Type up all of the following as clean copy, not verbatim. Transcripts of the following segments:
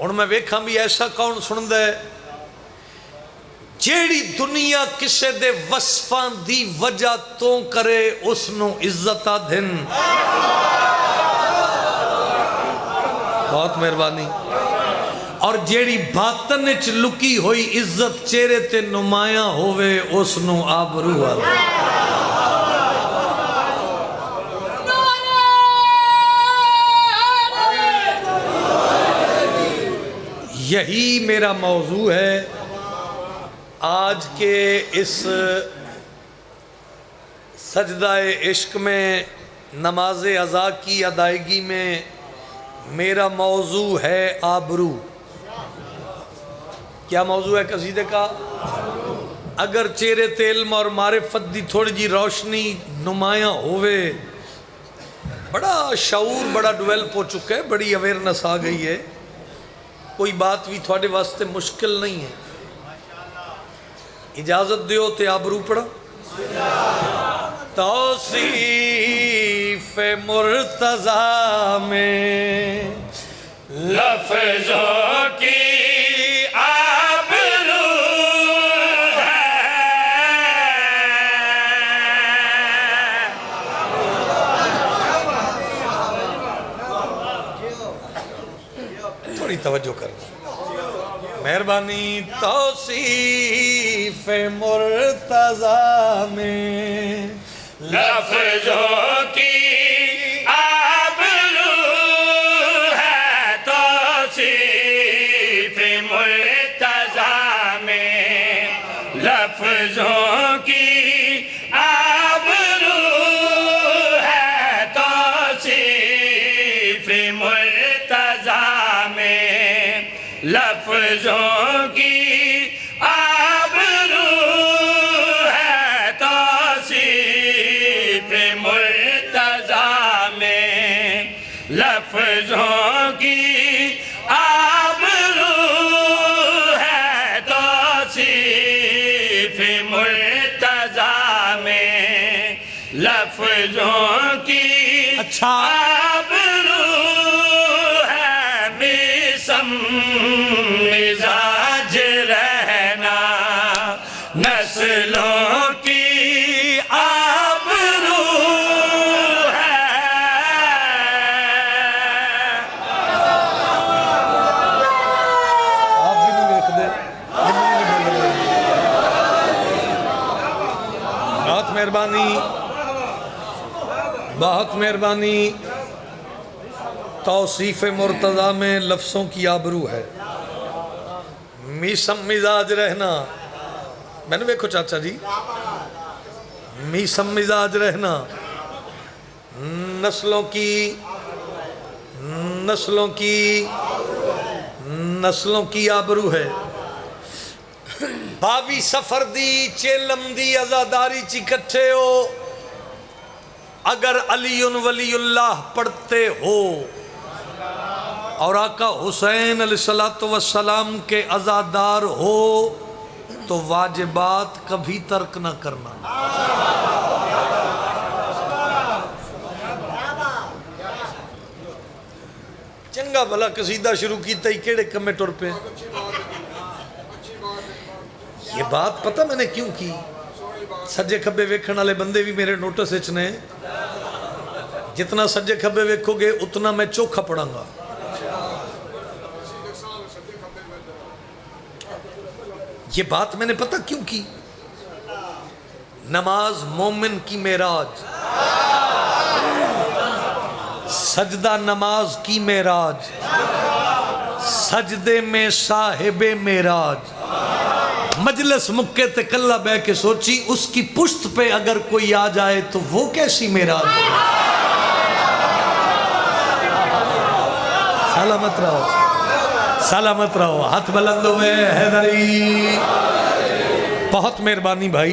ہن میں ویکھاں بھی ایسا کون سندا ہے جیڑی دنیا کسے دے وصفاں دی وجہ تو کرے اس نو عزت دن. بہت مہربانی. اور جیڑی باطن وچ لکی ہوئی عزت چہرے تے نمایاں ہووے اس نو آبرو آدھے. یہی میرا موضوع ہے آج کے اس سجدہ عشق میں، نماز عزا کی ادائیگی میں. میرا موضوع ہے آبرو. کیا موضوع ہے قصیدے کا؟ اگر چہرے تے علم اور معرفت دی تھوڑی جی روشنی نمایاں ہوئے، بڑا شعور بڑا ڈیولپ ہو چکا ہے، بڑی اویئرنس آ گئی ہے، کوئی بات بھی تھوڑے واسطے مشکل نہیں ہے. اجازت دیو تے آبرو پڑھا. توصیف مرتضیٰ میں لفظوں کی آبرو ہے. تھوڑی توجہ کر مہربانی. توصیف مرتضیٰ میں لفظوں کی آبرو ہے. توصیف مرتضیٰ میں لفظوں کی آبرو ہے. توصیف مرتضیٰ میں لفظوں کی آبرو ہے. توصیف مرتضیٰ میں لفظوں کی آبرو ہے. توصیف مرتضیٰ میں لفظوں کی آبرو ہے. مزاج رہنا نسلوں کی آبرو ہے. آپ بھی نہیں دیکھ دے. بہت مہربانی، بہت مہربانی. توصیف مرتضیٰ میں لفظوں کی آبرو ہے. میسم مزاج رہنا، میں نے دیکھو چاچا جی، میسم مزاج رہنا نسلوں کی آبرو ہے. باوی سفر دی چیلم دی ازاداری چی کٹھے ہو، اگر علی ولی اللہ پڑھتے ہو اور آقا حسین علیہ السلام کے عزادار ہو تو واجبات کبھی ترک نہ کرنا. چنگا بھلا قصیدہ شروع کیتا ہی کیڑے کمے ٹر پہ. یہ بات پتہ میں نے کیوں کی؟ سجے کھبے ویکھن والے بندے بھی میرے نوٹس وچ نے. جتنا سجے کھبے ویکھو گے اتنا میں چوکھا پڑھاں گا. یہ بات میں نے پتہ کیوں کی؟ نماز مومن کی معراج، سجدہ نماز کی معراج، سجدے میں صاحب معراج. مجلس مکے تے کلہ بے کے سوچی اس کی پشت پہ اگر کوئی آ جائے تو وہ کیسی معراج ہے. سلامت رہو، سلامت رہو. ہاتھ بلند ہوئے حیدری. بہت مہربانی بھائی.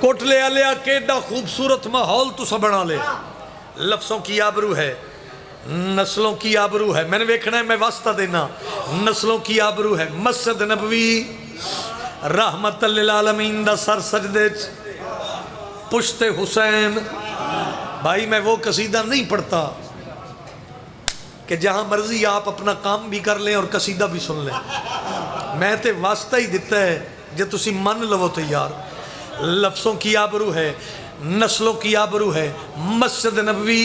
کوٹلے آلیا کیڈا خوبصورت ماحول تو سب بنا لے. لفظوں کی آبرو ہے، نسلوں کی آبرو ہے. میں نے ویکھنا ہے، میں واسطہ دینا. نسلوں کی آبرو ہے. مسجد نبوی رحمت للعالمین دا سر سجدے پشت حسین. بھائی میں وہ قصیدہ نہیں پڑھتا کہ جہاں مرضی آپ اپنا کام بھی کر لیں اور قصیدہ بھی سن لیں. میں تے واسطہ ہی دیتا ہے جو تسی من لو تو یار. لفظوں کی آبرو ہے, نسلوں کی آبرو ہے. مسجد نبوی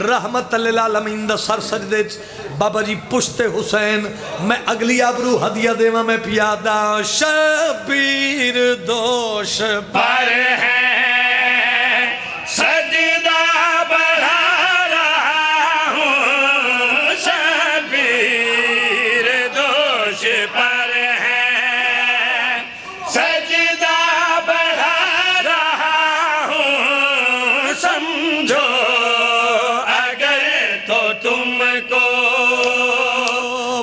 رحمت للعالمین دا سر سجدے بابا جی پشت حسین. میں اگلی آبرو ہدیہ دیواں میں پیادہ شبیر دوش پر ہے سجدہ بڑھا رہا ہوں شبیر دوش پر ہے سجدہ بڑھا رہا ہوں سمجھو اگر تو تم کو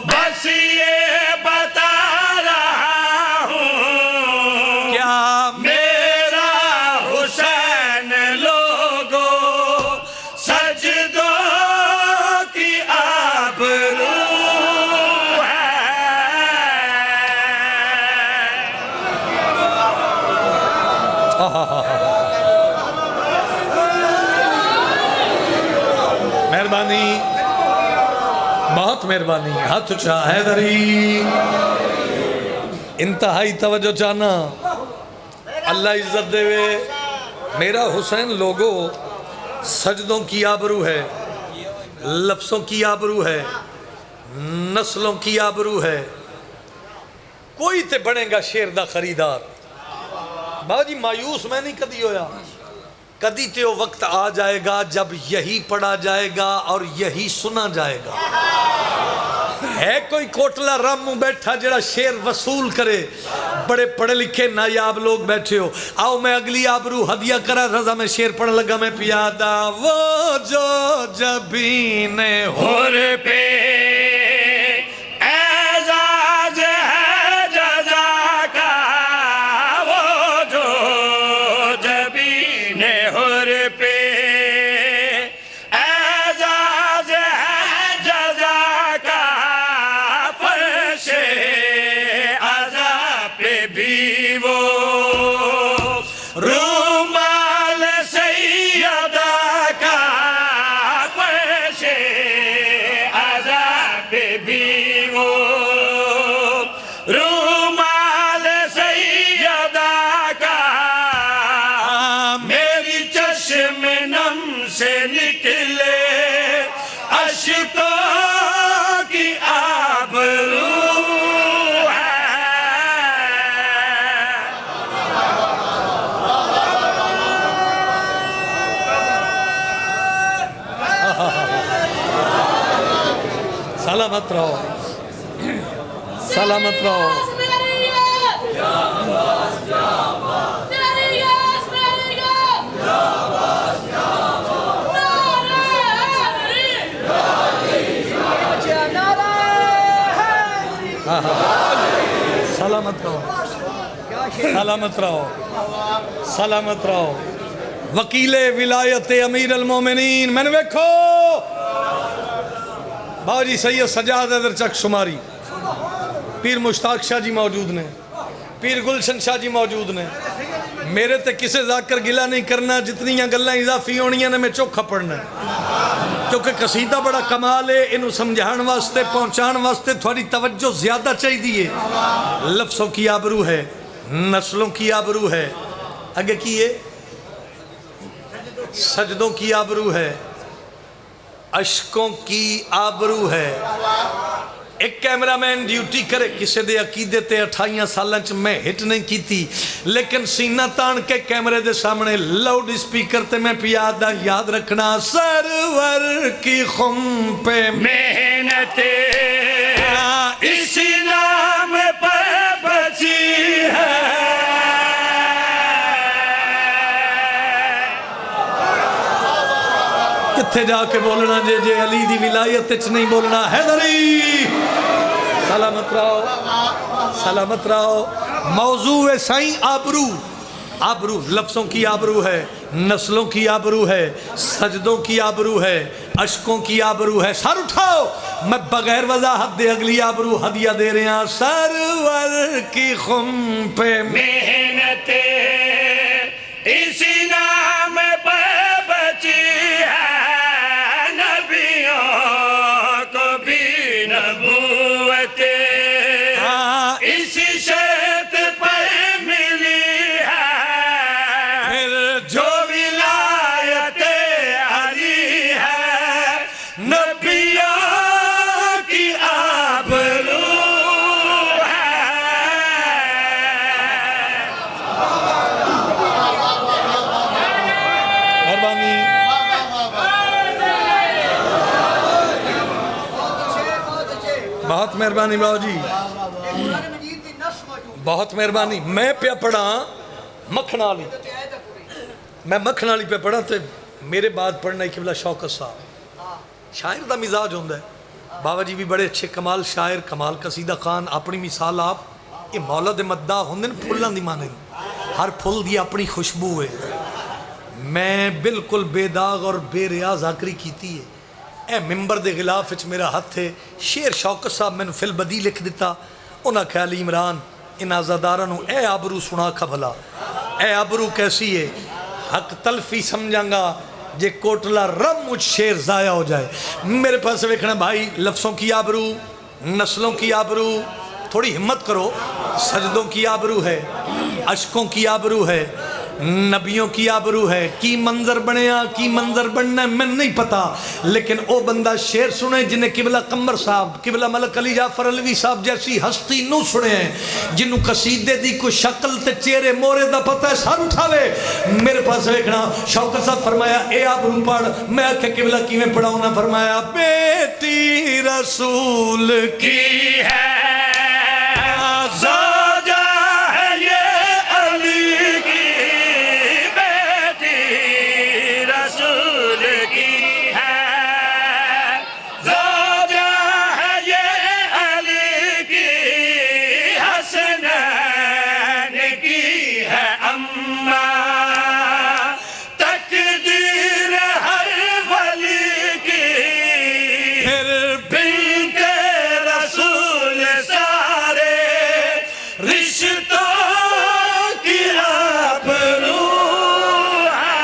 بس یہ بتا رہا ہوں کیا میرا حسین لوگو سجدوں کی آبرو ہے. مہربانی, بہت مہربانی. ہاتھ اٹھا حیدری, انتہائی توجہ چاہنا. اللہ عزت دے وے. میرا حسین لوگو سجدوں کی آبرو ہے, لفظوں کی آبرو ہے, نسلوں کی آبرو ہے. کوئی تے بنے گا شیر دا خریدار. بابا جی مایوس میں نہیں کدی ہویا. کدی تے وہ وقت آ جائے گا جب یہی پڑھا جائے گا اور یہی سنا جائے گا. ہے کوئی کوٹلا رام بیٹھا جڑا شیر وصول کرے؟ بڑے پڑھے لکھے نایاب لوگ بیٹھے ہو. آؤ میں اگلی آبرو ہدیہ کرا. رضا میں شیر پڑھ لگا میں پیادہ. وہ جو جبین اور پہ اعزاز ہے جزا کا وہ جو جبین حر پہ اعزاز ہے جزا کا فرش عذاب پہ بھی وہ رومال سیدہ کا فرش عذاب پہ بھی وہ رومال سیدہ کا میری چشم نم سے نکلے اشکوں کی آبرو ہے. سلامت رہو, سلامت رہو. سلامت رہو, سلامت رہو, سلامت رہو. وکیل ولایت امیر المومنین میں نے ویکھو بابا جی سید سجاد حیدر چک شماری, پیر مشتاق شاہ جی موجود نے, پیر گلشن شاہ جی موجود نے. میرے تے کسے ذاکر گلہ نہیں کرنا, جتنیاں گلہ اضافی ہونیاں نے میں چوکھا پڑھنا ہے. کیونکہ قصیدہ بڑا کمال ہے, انہوں سمجھان واسطے پہنچان واسطے تھوڑی توجہ زیادہ چاہی دیئے. لفظوں کی آبرو ہے, نسلوں کی آبرو ہے, اگے کیے سجدوں کی آبرو ہے, اشکوں کی آبرو ہے. ایک کیمرامین ڈیوٹی کرے کسے دے عقیدے تے 28 سالنچ میں ہٹ نہیں کی تھی, لیکن سینہ تان کے کیمرے دے سامنے لاؤڈ اسپیکر تے میں پیادہ یاد رکھنا سرور کی خم پہ محنت اسی نام پر بچی ہے. کتھے جا کے بولنا جے جے علی دی ولایت اچ نہیں بولنا. حیدری سلامت رہو, سلامت رہو. موضوع سائیں آبرو. آبرو لفظوں کی آبرو ہے, نسلوں کی آبرو ہے, سجدوں کی آبرو ہے, اشکوں کی آبرو ہے. سر اٹھاؤ, میں بغیر وضاحت دے اگلی آبرو ہدیہ دے رہے ہیں. سرور کی خم پہ محنت اسی نام پر بچی ہے, نبیوں کو بہت مہربانی باؤ جی، بہت مہربانی. میں پہ پڑھا مکھن والی، میں مکھن والی پہ پڑھا تو میرے بعد پڑھنا قبلہ شوکت صاحب. شاعر دا مزاج ہوندہ ہے. بابا جی بھی بڑے اچھے کمال شاعر، کمال قصیدہ خان. اپنی مثال آپ یہ مولا دے مداح ہوندے ن پھلاں دی مانے، ہر پھل دی اپنی خوشبو ہے. میں بالکل بے داغ اور بے ریا ذاکری کیتی ہے. اے ممبر دے غلاف وچ میرا ہاتھ ہے. شیر شوکت صاحب میں نے فی البدی لکھ دیتا. انہاں کہ علی عمران ان آزاداراں نو اے آبرو سنا کھا بھلا. اے آبرو کیسی ہے؟ حق تلفی سمجھاں گا جے کوٹلا رم مجھ شیر ضائع ہو جائے. میرے پاس ویکھنا بھائی، لفظوں کی آبرو، نسلوں کی آبرو. تھوڑی ہمت کرو. سجدوں کی آبرو ہے، اشکوں کی آبرو ہے، نبیوں کی آبرو ہے. کی منظر بنیا کی منظر بننا میں نہیں پتا، لیکن او بندہ شیر سنے جنہیں قبلہ قمر صاحب، قبلہ ملک علی جعفر علوی صاحب جیسی ہستی نو سنے ہیں، جنہوں قصیدے دی کو شکل تے چہرے مورے دا پتہ ہے سر اٹھاوے. میرے پاس ویکھنا شوکت صاحب فرمایا اے آبرو پڑھ. میں کہ قبلہ کی میں پڑھاؤں نا؟ فرمایا بیٹی رسول کی ہے زوجہ ہے یہ علی کی، بیٹی رسول کی ہے زوجہ ہے یہ علی کی، حسنین کی ہے اماں، تقدیر ہر ولی کی، پھر بنت رسول سارے رشتوں کی آبرو ہے.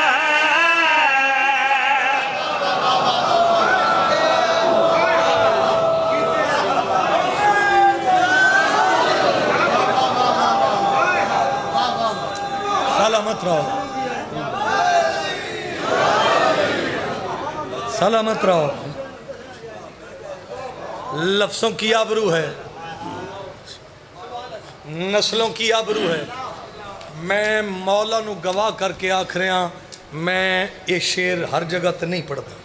سلامت رہو، سلامت رہو. لفظوں کی آبرو ہے، نسلوں کی آبرو ہے. میں مولا نو گواہ کر کے آکھ رہا ہاں، میں یہ شیر ہر جگہ تے نہیں پڑھتا.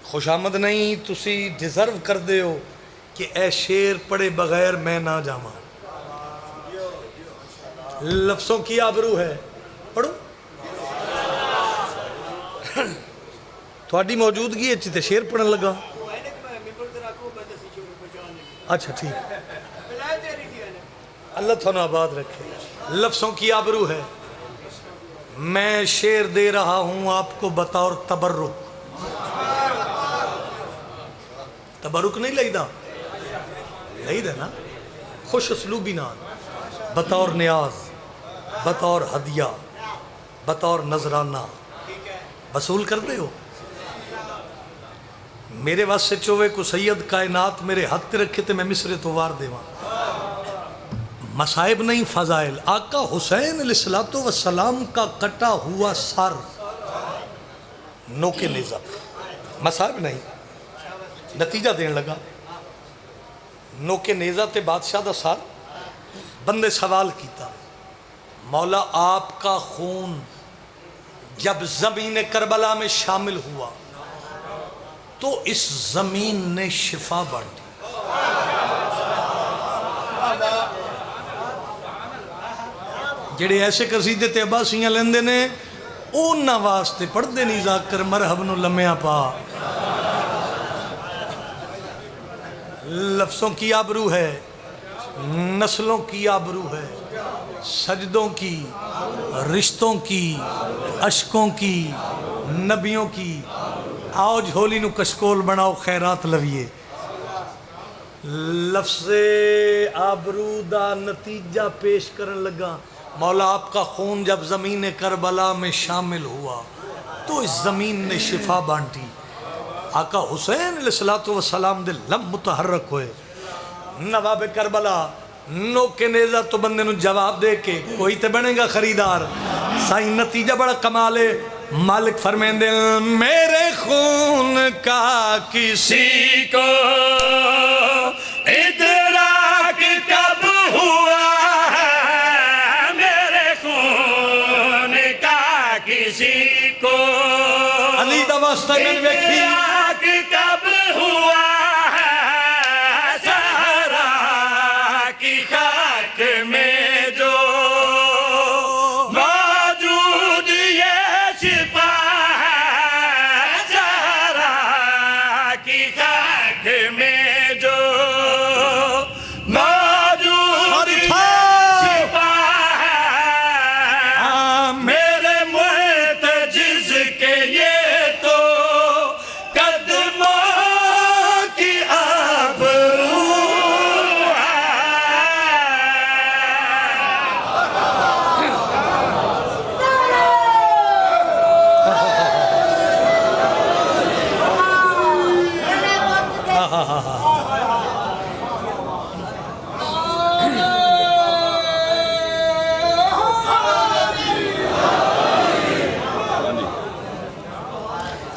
خوش آمد نہیں، تسی ڈیزرو کر دے ہو کہ اے شیر پڑھے بغیر میں نہ جاواں. لفظوں کی آبرو ہے. پڑھو تھوڑی موجودگی اچھی تے شیر پڑھن لگا. اچھا ٹھیک، اللہ تھونا آباد رکھے. لفظوں کی آبرو ہے. میں شیر دے رہا ہوں آپ کو بطور تبرک. تبرک نہیں لئی دا، لئی دا نا خوش اسلوبی نال، بطور نیاز، بطور ہدیہ، بطور نذرانہ وصول کر دے ہو. میرے واسطے چوے کو سید کائنات میرے ہاتھ رکھے تے میں مصرے تو وار دے وہاں. مصائب نہیں فضائل. آقا حسین علیہ السلام کا کٹا ہوا سر نوکے نیزہ، مصائب نہیں. نتیجہ دین لگا نوکے نیزہ تے بادشاہ دا سر. بندے سوال کیتا، مولا آپ کا خون جب زمین کربلا میں شامل ہوا تو اس زمین نے شفا بانٹی. جڑے ایسے قصیدے تے عباسیاں لیندے نے اونا واسطے پڑھ دے نہیں ذاکر مرحب نو لمحہ پا. لفظوں کی آبرو ہے، نسلوں کی آبرو ہے، سجدوں کی، رشتوں کی، اشکوں کی، نبیوں کی. آؤ جھولی نو کشکول بناؤ خیرات لویے. لفظ آبرو دا نتیجہ پیش کرن لگا. مولا آپ کا خون جب زمین کربلا میں شامل ہوا تو اس زمین نے شفا بانٹی. آقا حسین علیہ السلام دے لب متحرک ہوئے. نواب کربلا نوکے نیزہ تو بندے نو جواب دے کے کوئی تے بنے گا خریدار. سائیں نتیجہ بڑا کمال ہے. مالک فرمائیں دے میرے خون کا کسی کو ادراک کب ہوا ہے، میرے خون کا کسی کو علی دا واسطہ میں ویکھی ادراک کب ہوا ہے،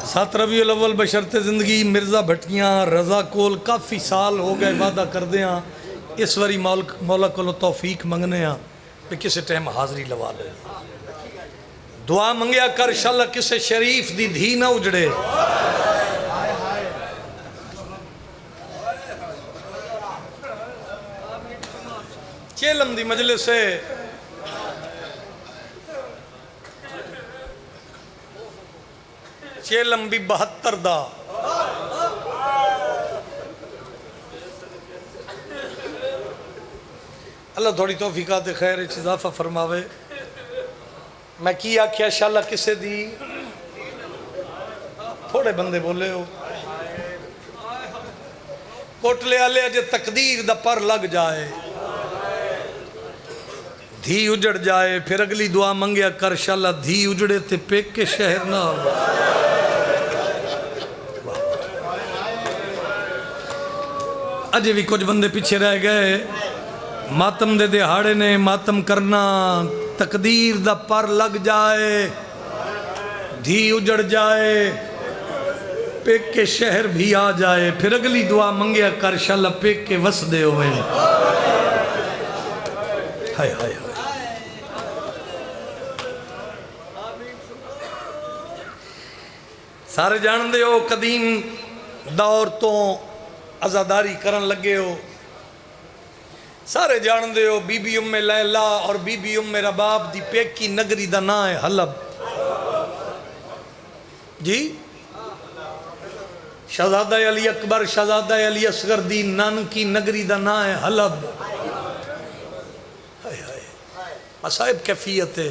سات ربیع الاول بشرط زندگی مرزا بھٹکیاں رضا کول کافی سال ہو گئے وعدہ کر دیاں اس واری مولا کو توفیق منگنے ہاں کہ کسی ٹائم حاضری لوا لے دعا منگیا کر انشاءاللہ کسی شریف دی دھی نہ اجڑے چیلم دی مجلس سے چیلم بھی 72 دا اللہ تھوڑی توفیقات خیر اضافہ فرماوے میں کی آکھیا انشاءاللہ کسے دی تھوڑے بندے بولے ہو کوٹلے آلے اجے تقدیر دا پر لگ جائے دھی اجڑ جائے پھر اگلی دعا منگیا کر انشاءاللہ دھی اجڑے تے پیک کے شہر نہ ہو اجے بھی کچھ بندے پیچھے رہ گئے ماتم دے دہاڑے نے ماتم کرنا تقدیر دا پر لگ جائے دھی اجڑ جائے پیک کے شہر بھی آ جائے پھر اگلی دعا منگیا کر انشاءاللہ پیک کے وس دے ہوئے ہائے ہائے سارے جان دے ہو قدیم دور تو عزاداری کرن لگے ہو سارے جان دے ہو بی بی ام لیلہ اور بی بی ام رباب دی پیکی نگری دا نا ہے حلب جی شہزادہ علی اکبر شہزادہ علی اصغر دی نانکی نگری دا نا ہے حلب مصائب کیفیت ہے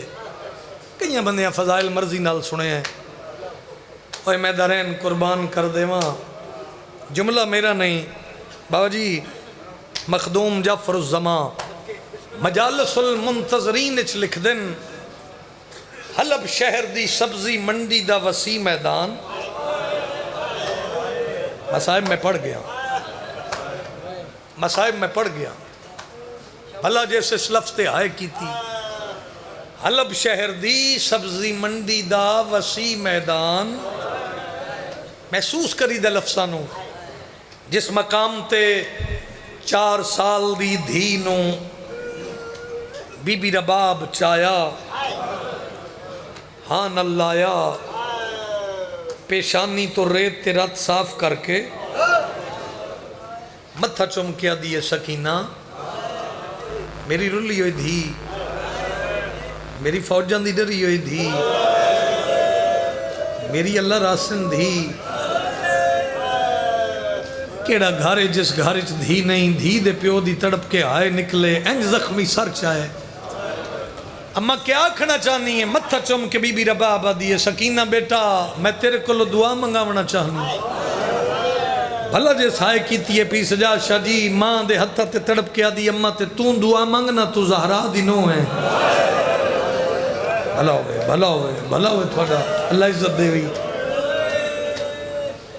کئی بندے فضائل مرضی نال سنے ہیں اوہ میں دارین قربان کر دے وہاں جملہ میرا نہیں بابا جی مخدوم جعفر الزمان مجالس المنتظرین اچھ لکھ دن حلب شہر دی سبزی منڈی دا وسیع میدان مصائب میں پڑھ گیا مصائب میں پڑھ گیا بھلا جیسے اس لفظ تے آئے کی تھی حلب شہر دی سبزی منڈی دا وسیع میدان محسوس کری دا لفظانوں جس مقام تے 4 سال دی دھینوں بی بی رباب چایا ہاں نہ لایا پیشانی تو ریت تے رات صاف کر کے متھا چمکیا دیئے سکینہ میری رلی ہوئی دھی میری فوجان دی ڈری ہوئی دھی میری اللہ راسن دھی کیڑا گھارے جس گھارے چ دھی نہیں دھی دے پیو دی تڑپ کے آئے نکلے انج زخمی سر چاہے اما کیا کھنا چاہنی ہے متھا چم کے بی بی رباب دیئے سکینہ بیٹا میں تیرے کو دعا منگاونا چاہنی بھلا جے سائے کیتی ہے پی سجا شاہ جی ماں دے ہتھا تے تڑپ کے آدھی اما تے تون دعا منگنا تو زہرا دی نو ہے بھلا ہوئے تھوڑا اللہ عزت دے ہوئی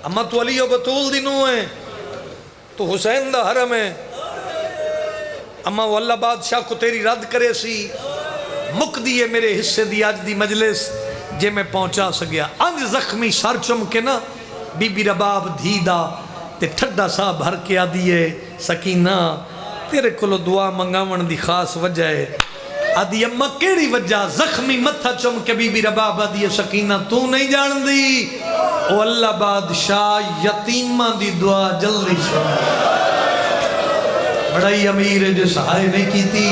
اما تو علی و بطول دی نو ہے تو حسین دا حرم ہے اما وہ اللہ بادشاہ کو تیری رد کرے سی مک دیئے میرے حصے دی آج دی مجلس جے میں پہنچا سگیا انج زخمی سر چم کے نا بی بی رباب دھی دا تے ٹھڈا سا بھر کے آ دیئے سکینہ تیرے کلو دعا منگاون دی خاص وجہ ہے آدھی اممہ کیڑی وجہ زخمی متھا چم کے بی بی رباب آدھی سکینہ تو نہیں جان دی او اللہ بادشاہ یتیمہ دی دعا جلدی سن بڑائی امیر ہے جو سہائے نہیں کی تھی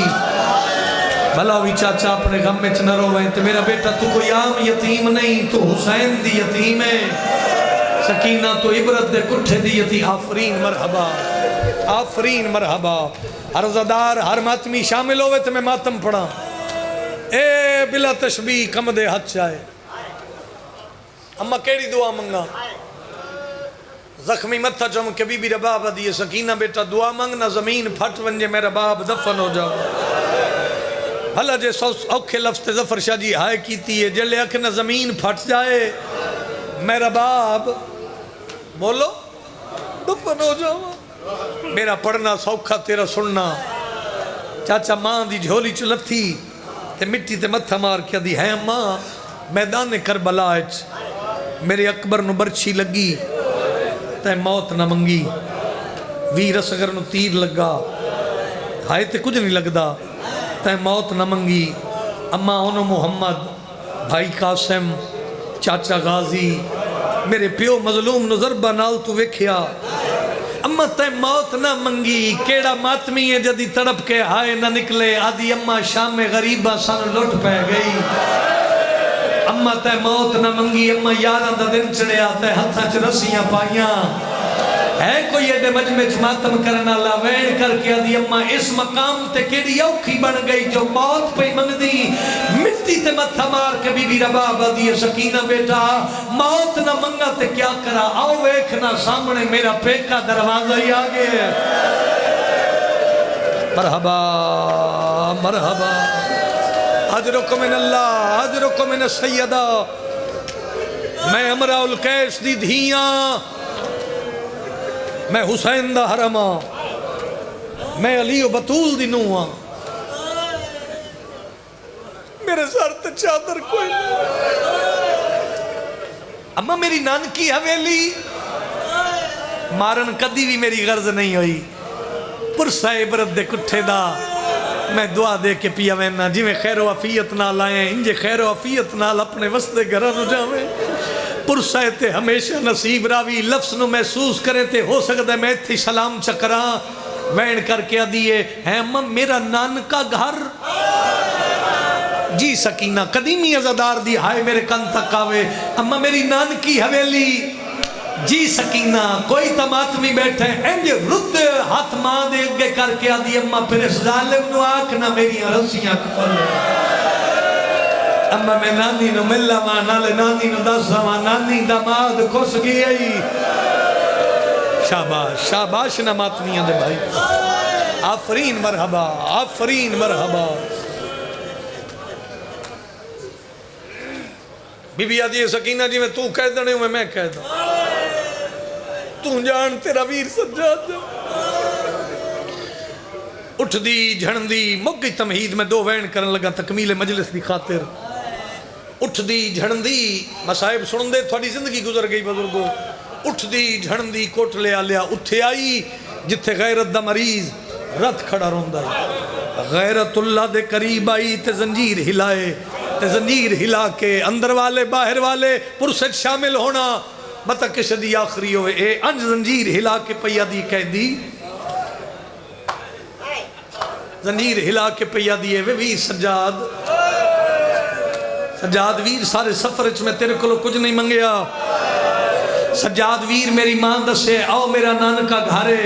بھلا ہوئی چاچا اپنے غم میں چنہ روئے تو میرا بیٹا تو کوئی عام یتیم نہیں تو حسین دی یتیم ہے سکینہ تو عبرت دے کٹھے دی یتیم آفرین مرحبا آفرین مرحبا ہر زدار ہر ماتمی شامل ہوئے تو میں ماتم پڑھا اے بلا تشبیح کم دے حد چاہے اما کیڑی دعا منگا زخمی متھا چم کے بی بی رباب دیئے سکینہ بیٹا دعا منگنا زمین پھٹ ونجے میرا باب دفن ہو جاؤ بھلا جے اوکھے لفظ ظفر شاہ جی ہائے کیتی ہے جلے اکھنا زمین پھٹ جائے میرا باب بولو دفن ہو جاواں میرا پڑھنا سوکھا تیرا سننا چاچا ماں دی جھولی چ لتھی تے مٹی تے متھا مار کے دی ہے ماں میدان کربلا اچ میرے اکبر نو برچھی لگی تے موت نہ منگی ویر اصغر نو تیر لگا ہائے تے کچھ نہیں لگدا تے موت نہ منگی اما انو محمد بھائی قاسم چاچا غازی میرے پیو مظلوم نو ضربہ نال تو ویکھیا اما تے موت نہ منگی کیڑا ماتمی ہے جدی تڑپ کے ہائے نہ نکلے آدھی اما شام غریبہ سن لٹ پہ گئی اما تے موت نہ منگی اما یاراں دا دن چڑھیا تے ہتھاں چ رسیاں پائیاں ہے کوئی ایڈے مجمع چ ماتم کرنا لا وین کر کے آدھی اما اس مقام تے کیڑی اوکھی بن گئی جو موت پہ منگدی مٹی تے متھا مار کے بی بی رباب آدھی سکینہ بیٹا موت نہ منگا تے کیا کرا آؤ ویکھنا سامنے میرا پیکا دروازہ ہی آگے مرحبا مرحبا اجرکم من اللہ اجرکم من السیدہ میں امرا القیس دی دھیاں میں حسین دا حرما میں علی و بطول دی نوہاں میرے سر تے چادر کوئی نہیں اما میری نانکی حویلی مارن کدی بھی میری غرض نہیں ہوئی پرسہ عبرت دے کٹھے دا میں دعا دے کے پیا وینا جی میں خیر و عفیت نال آئیں انجے خیر و عفیت نال اپنے وستے گھران ہو جاویں پرسہ تے ہمیشہ نصیب راوی لفظ نو محسوس کریں تے ہو سکتا ہے میں تھی سلام چکراں وین کر کے دیئے ہے اماں میرا نانکا گھر جی سکینہ قدیمی عزادار دی ہائے میرے کن تک آوے اماں میری نانکی حویلی جی سکینہ کوئی تماتمی بیٹھے انج رد ہاتھ ماں دے گے کر کے دی اماں پھر اس ظالم نو آکھنا میری رسیاں کھول اما میں نانی نو ملا ماں نالے نانی نو دسا ماں نانی داماد کھس گئی شاباش شاباش نہ ماتمیاں دے بھائی آفرین مرحبا آفرین مرحبا بی بی آدھی سکینہ جی میں تو کہہ دنے ہوں میں کہہ دوں تو جان تیرا ویر سجاد جا اٹھ دی جھڑن دی مگی تمہید میں دو وین کرن لگا تکمیل مجلس دی خاطر اٹھ دی جھڑن دی مسائب سنن دے تھوڑی زندگی گزر گئی بزرگو اٹھ دی جھڑن دی کوٹ لے آلیا اٹھے آئی جتھے غیرت دا مریض رت کھڑا روندہ غیرت اللہ دے قریب آئی تے زنجیر ہلائے تے زنجیر ہلا کے اندر والے باہر والے پرسج شامل ہونا بتا کش دی آخری ہوئے اے انج زنجیر ہلا کے پیا دی کہہ دی زنجیر ہلا کے پیا دیئے وی سجاد سجاد ویر سارے سفرچ میں تیرے کلو کچھ نہیں منگیا سجاد ویر میری ماں دسے آؤ میرا نانکا گھارے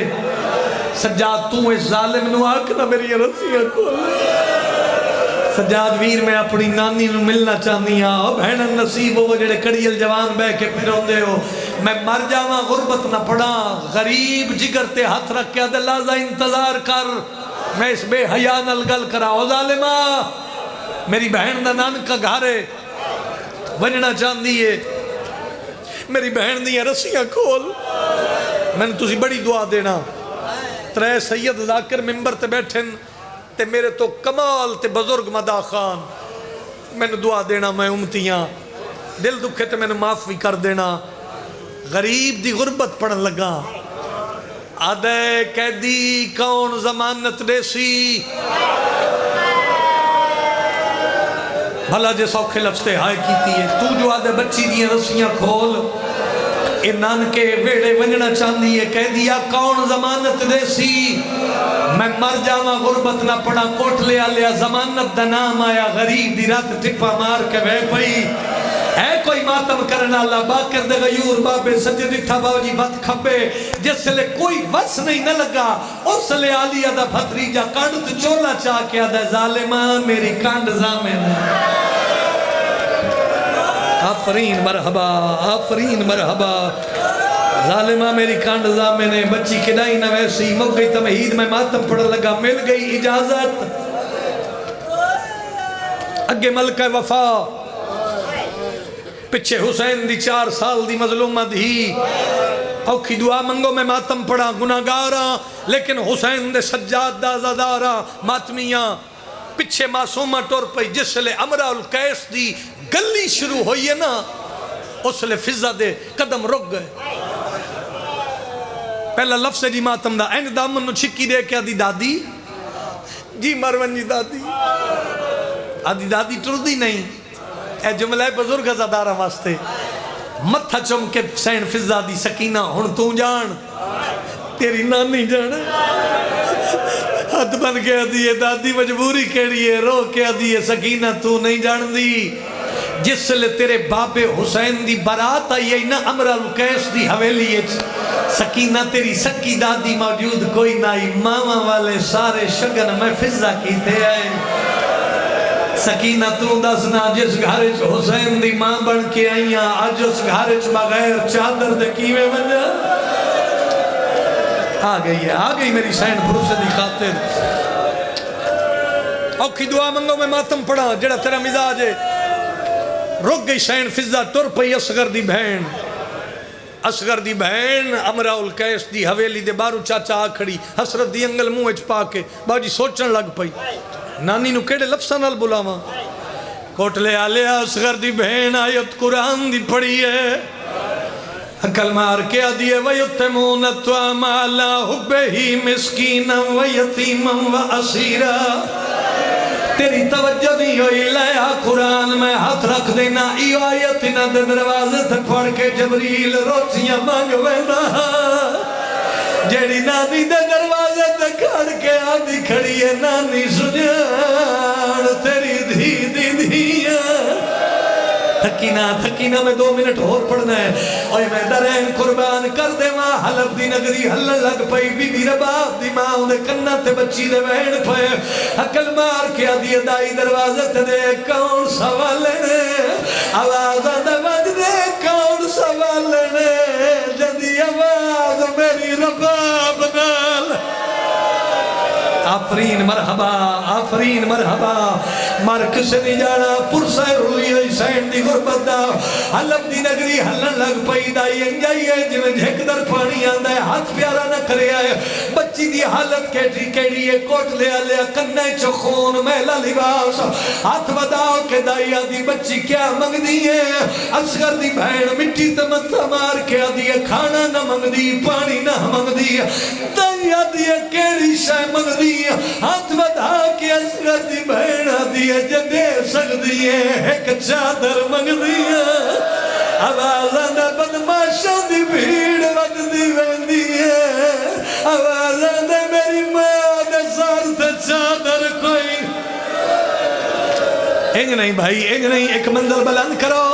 سجاد تو اس ظالم نو آکنا میری رسیاں کو سجاد ویر میں اپنی نانی نو ملنا چاہنی ہاں بہنن نصیب ہو جڑے کڑیل جوان بے کے پھروں دے ہو میں مر جاواں غربت نہ پڑا غریب جگر تے ہاتھ رکھ کے دے لازہ انتظار کر میں اس بے حیاء نال گل کرا او ظالمہ میری بہن دا نانکا گھارے ونجنا چاہندی ہے میری بہن دی رسیاں کھول میں نے تسی بڑی دعا دینا ترے سید ذاکر ممبر تے بیٹھن تے میرے تو کمال تے بزرگ مدا خان میں نے دعا دینا میں امتیاں دل دکھے تے میں نے معاف بھی کر دینا غریب دی غربت پڑھن لگا آدھے قیدی کون ضمانت دے سی بھلا جے سوکھے لفظے ہائے کیتی ہے تو جو آدھے بچی دیئے رسیاں کھول اے نانکے ویڑے ونجنا چاندی ہے کہہ دیا کون ضمانت دے سی میں مر جاواں غربت نہ پڑا کوٹ لے آلیا ضمانت دا نام آیا غریب دی رات ٹپا مار کے بے پئی ہے کوئی ماتم کرنا اللہ باکر دے غیور بابے سجد اٹھا باوجی بات کھپے جس لے کوئی وس نہیں نہ لگا اس لے آلیا دا بھتریجا کانڈ تو چولا چاہ کے آدھا ظالمان میری کانڈ زامن آفرین مرحبا آفرین مرحبا ظالمہ میری کانڈ زامن بچی کدائی نہ ویسی مگ گئی تمہید میں ماتم پڑھ لگا مل گئی اجازت اگے ملکہ وفا پچھے حسین دی 4 سال دی مظلومہ دی اوکھی دعا منگو میں ماتم پڑا گناہگاراں لیکن حسین دے سجاد دا زداراں ماتمیاں پچھے معصومہ ٹور پئی جس لے امرا القیس دی گلی شروع ہوئی ہے نا اس لے فضا دے قدم رک گئے پہلا لفظ جی ماتم دا این دامن نو چھکی دے کیا دی دادی جی مروان جی دادی آدھی دادی ٹردی نہیں اے جملہ بزرگ زدارہ واسطے متھا چم کے سین فضا دی سکینہ ہن تو جان تیری نانی جان ہاتھ بن کے دیئے دادی مجبوری کیڑیے رو کے دیئے سکینہ تو نہیں جان دی جس لے تیرے باپ حسین دی برات آئی ہے نا امر القیس دی حویلی سکینہ تیری سکی دادی موجود کوئی نائی ماما والے سارے شگن میں فضا کی تے آئے سکینہ تو دسنا جس گھارچ حسین دی ماں بن کے آئیاں آج اس گھارچ بغیر چادر دے کیوے بنجا آ گئی میری سین پروسے دی خاطر اوکھی دعا منگو میں ماتم پڑا جڑا تیرا مزاج ہے رک گئی سین فضا ٹر پئی اصغر دی بہن امرا القیس دی حویلی دے بارو چاچا آکھڑی حسرت دی انگل منہ اچ پا کے باجی سوچن لگ پئی نانی نو کیڑے لفظاں نال بلاواں کوٹلے آلیا اصغر دی بہن آیت قرآن دی پڑھی ہے عقل مار کے آدھیے وَيُتِّمُونَ الطَّعَامَ عَلَىٰ حُبِّهِ مِسْكِينًا وَيَتِيمًا وَأَسِيرًا تیری توجہ نہیں ہوئی لیا قرآن میں ہاتھ رکھ دینا ایو آیت نہ دے دروازے تھے پڑھ کے جبریل روٹیاں مانگ وینا جیڑی نانی دے دروازے تھے کھڑ کے آدھی کھڑی ہے نانی سنیان تیری دھی دھیاں تھکینہ میں 2 منٹ اور پڑھنا ہے اوہ میں درین قربان کر دے ماں حلب دی نگری ہلن لگ پئی بی بی رباب دی ماں دے کنہ تے بچی دے بہن پئے عقل مار کے آدھی دائی دروازے تے دے کون سوالنے آوازہ دے بج دے کون سوالنے جدی آواز میری رباب نال آفرین مرحبا مارک سے نہیں جانا پرسہ روئی حسین دی غربت دا حلب دی نگری ہلن لگ پئی دائی انجائی ہے جنہیں جھک در پانی آندہ ہے ہاتھ پیارا نہ کرے آئے بچی دی حالت کیڑی ہے کوٹ لے آلیا کننے چو خون محلہ لباس ہاتھ وداؤ کے دائی آدھی بچی کیا منگ دی ہے اصغر دی بہن مٹی تمتہ مار کے آدھی ہے کھانا نہ منگ دی پانی نہ منگ دی دائی آدھی ہے کیڑی شاہ منگ دی ہاتھ بدا کے اصغر دی بہن آدھی ہے جدے سکتی ہے ایک چادر منگ دی ہے آوازہ نہ بدماشا دی بھیڑ وقت دی بہندی ہے آوازہ نہ میری ماں دے سار تے چادر کوئی انگ نہیں بھائی انگ نہیں ایک منزل بلند کرو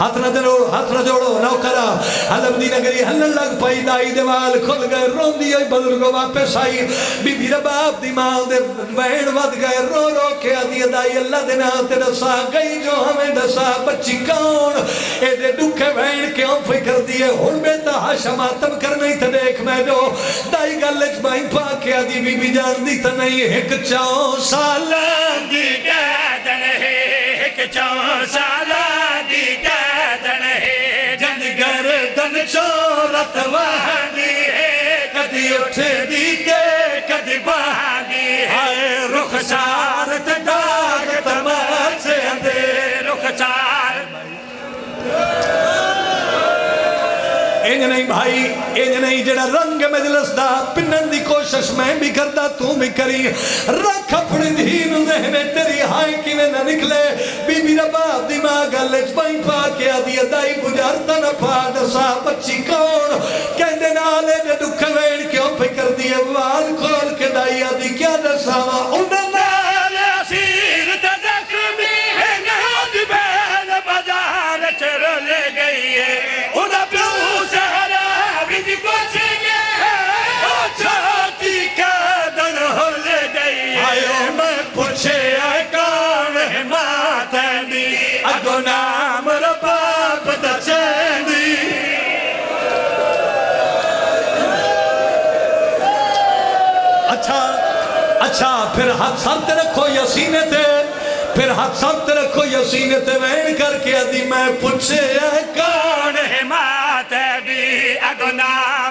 ہاتھ نہ جوڑو نوکرہ حلب دی نگری ہلن لگ پئی دائی دیوال کھل گئے رون دی آئی بزرگو واپس آئی بی بی رباب دی مال دے بہن ود گئے رو کے آدھی دائی اللہ دینا تے دسا گئی جو ہمیں دسا بچی کون اے دے دکھے بہن کیوں فکر دیئے ہن بیتا ہاشا ماتم کر نہیں تھا دیکھ میں جو دائی گلچ بائیں پا کے آدھی بی بی جان دی تا نہیں ایک چاؤں سالا دی گردن ہے ایک چون سالہ دی گردن ہے جن گردن چورت وہنی ہے کدی اٹھ دی کے کدی بہنی ہے رخسار تداغ تماچے اندے رخسار انج نہیں بھائی انج نہیں جڑا رنگ مجلس دا پنن دی کوشش میں بھی کردا تو بھی کری رکھ اپنی دھین ذہن تیری ہائیں کی میں نہ نکلے بی بی رباب دی ماں گلچ بائیں پا کے آدھی دائی گجارتا نہ پا دسا بچی کون کہندے نالے دے دکھ ویڑ کیوں فکر دیئے وال کھول کے دائی آدھی کیا دسا انہیں نالے اسیر تزخمی ہے نہاد بین بازار چر لے گئی ہے انہیں پیو سہرا بھی دی پچے گئے چھاتی کا دن ہو لے گئی ہے میں پوچھے آئے کون ہے ماتیں دی اگو نام رباب دا چین دی اچھا پھر ہاتھ ساتھ رکھو یا سینے تے پھر ہاتھ ساتھ رکھو یا سینے تے وین کر کے آدھی میں پوچھے آئے کون ہے ماتیں دی اگو نام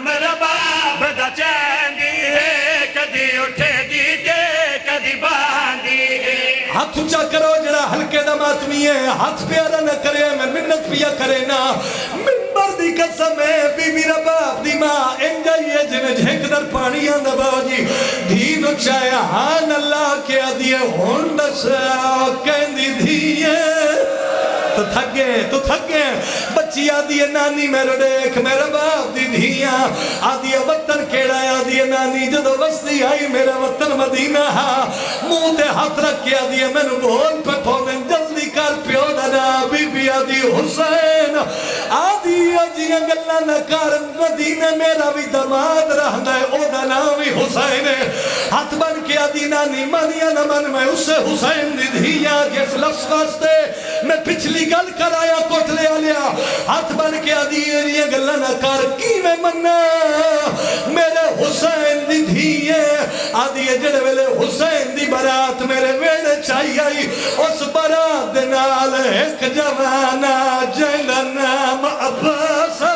ہے ہاتھ پیارا نہ کرے میں منت پیا کرے نا منبر دی قسم ہے بی بی رباب دی ماں انجائیے جنہیں جھنک در پانیاں دباؤ جی دین اچھایا ہان اللہ کیا دیئے ہونڈس کہندی دیئے تو تھک گئے بچی آدھی ہے نانی میرے دیکھ میرا باپ دی دھیاں آدھی ہے وطن کیڑا ہے آدھی ہے نانی جدو وستی آئی میرا وطن مدینہ منہ تے ہاتھ رکھ کے آدھی ہے میں نے بول پہ پھوڑیں جلدی کر پیو دنا بی بی آدھی حسین آدھی اجیاں گلہ نہ کر مدینہ میرا بھی دماد رہنا ہے او دا نامی حسین ہاتھ بن کے آدھی نانی مانیا نہ من میں اسے حسین دی دھیاں جس لفظ واسطے میں پچھلی گل کر آیا کوٹلے آلیا ہاتھ بن کے آدھی یہ گلہ نہ کر کی میں مننا میرے حسین دی دھیے آدھی جڑے ویلے حسین دی برات میرے ویڑے چاہی آئی اس برات دنال ایک جوانا جنگا نام عباسا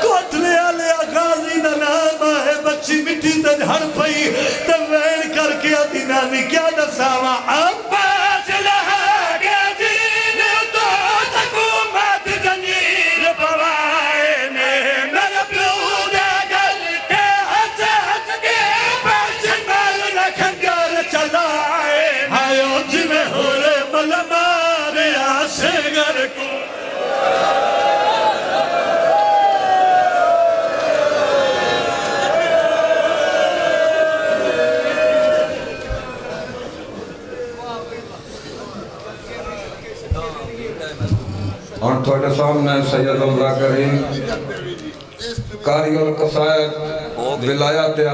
کوٹلے آلیا غازی دا نام ہے بچی مٹی تے جھڑ پئی تے ویڑ کر کے آدھی نانی کیا دساوا عباس لہا اور تھوڑے سامنے سید عمرہ کریم قاری القصائد ولایت علی